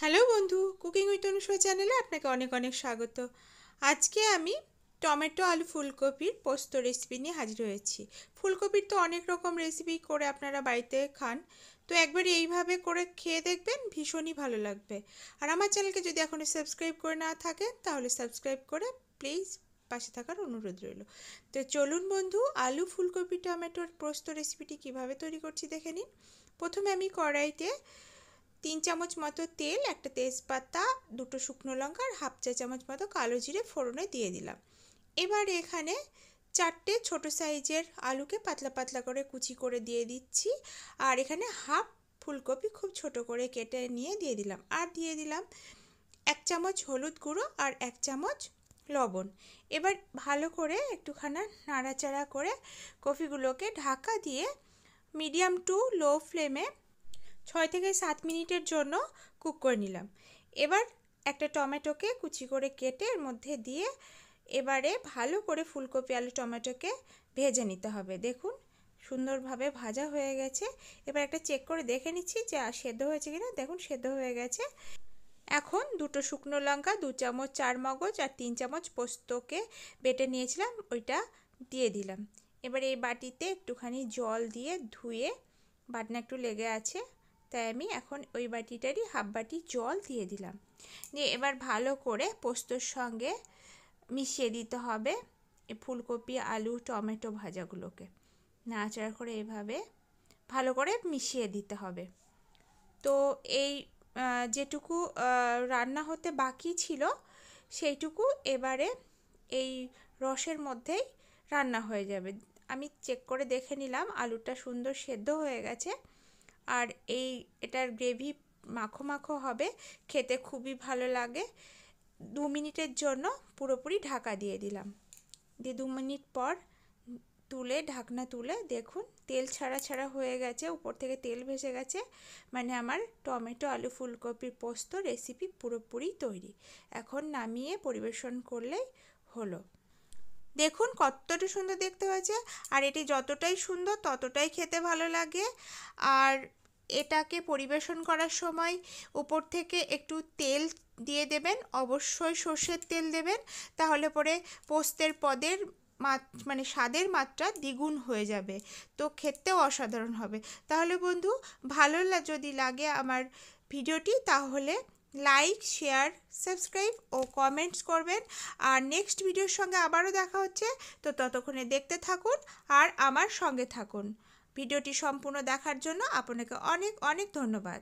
Hello বন্ধু, cooking with Anusha চ্যানেলে আপনাকে অনেক অনেক স্বাগত। আজকে আমি টমেটো আলু ফুলকপির পোস্ত রেসিপি নিয়ে হাজির হয়েছি। ফুলকপির তো অনেক রকম রেসিপি করে আপনারা বাড়িতে খান, তো একবার এইভাবে করে খেয়ে দেখবেন, ভীষণই ভালো লাগবে। আর আমার চ্যানেলকে যদি এখনও সাবস্ক্রাইব করে না থাকেন তাহলে সাবস্ক্রাইব করে প্লিজ পাশে থাকার অনুরোধ রইল। তো চলুন বন্ধু, আলু ফুলকপি টমেটোর পোস্ত রেসিপিটি কিভাবে তৈরি করছি দেখে নিন। প্রথমে আমি কড়াইতে 3 চামচ মতো তেল, একটা তেজপাতা, দুটো শুকনো লঙ্কা আর হাফ চা চামচ মতো কালো জিরে ফোড়নে দিয়ে দিলাম। এবার এখানে 4টে ছোট সাইজের আলুকে পাতলা পাতলা করে কুচি করে দিয়ে দিচ্ছি। আর এখানে হাফ ফুলকপি খুব ছোট করে কেটে নিয়ে দিয়ে দিলাম। আর দিয়ে দিলাম 1 চামচ হলুদ গুঁড়ো আর 1 চামচ লবণ। এবার ভালো করে একটুখানা নাড়াচাড়া করে কপিগুলোকে ঢাকা দিয়ে মিডিয়াম টু লো ফ্লেমে 6 থেকে 7 মিনিটের জন্য কুক করে নিলাম। এবার একটা টমেটোকে কুচি করে কেটে এর মধ্যে দিয়ে এবারে ভালো করে ফুলকপি আলু টমেটোকে ভেজে নিতে হবে। দেখুন সুন্দরভাবে ভাজা হয়ে গেছে। এবার একটা চেক করে দেখে নিচ্ছি যে সেদ্ধ হয়েছে কিনা। দেখুন সেদ্ধ হয়ে গেছে। এখন দুটো শুকনো লঙ্কা, 2 চামচ চার মগজ আর 3 চামচ পোস্তকে বেটে নিয়েছিলাম ওইটা দিয়ে দিলাম। এবার এই বাটিতে একটুখানি জল দিয়ে ধুয়ে, বাটনা একটু লেগে আছে তাই আমি এখন ওই বাটিটারই হাফ বাটি জল দিয়ে দিলাম। দিয়ে এবার ভালো করে পোস্তর সঙ্গে মিশিয়ে দিতে হবে এই ফুলকপি আলু টমেটো ভাজাগুলোকে। নাড়াচাড়া করে এভাবে ভালো করে মিশিয়ে দিতে হবে। তো এই যেটুকু রান্না হতে বাকি ছিল সেইটুকু এবারে এই রসের মধ্যেই রান্না হয়ে যাবে। আমি চেক করে দেখে নিলাম আলুটা সুন্দর সেদ্ধ হয়ে গেছে। আর এটার গ্রেভি মাখো মাখো হবে, খেতে খুবই ভালো লাগে। 2 মিনিটের জন্য পুরোপুরি ঢাকা দিয়ে দিলাম। দিয়ে 2 মিনিট পর তুলে ঢাকনা তুলে দেখুন তেল ছাড়া ছাড়া হয়ে গেছে, উপর থেকে তেল ভেসে গেছে। মানে আমার টমেটো আলু ফুলকপির পোস্ত রেসিপি পুরোপুরি তৈরি। এখন নামিয়ে পরিবেশন করলেই হলো। দেখুন কতটা সুন্দর দেখতে হয়েছে। আর এটি যতটাই সুন্দর ততটাই খেতে ভালো লাগে। আর এটাকে পরিবেশন করার সময় উপর থেকে একটু তেল দিয়ে দেবেন, অবশ্যই সর্ষের তেল দেবেন, তাহলে পরে পোস্তের পদের মানে স্বাদের মাত্রা দ্বিগুণ হয়ে যাবে, তো খেতেও অসাধারণ হবে। তাহলে বন্ধু, ভালো যদি লাগে আমার ভিডিওটি তাহলে লাইক, শেয়ার, সাবস্ক্রাইব ও কমেন্টস করবেন। আর নেক্সট ভিডিওর সঙ্গে আবারও দেখা হচ্ছে, তো ততক্ষণে দেখতে থাকুন আর আমার সঙ্গে থাকুন। ভিডিওটি সম্পূর্ণ দেখার জন্য আপনাকে অনেক অনেক ধন্যবাদ।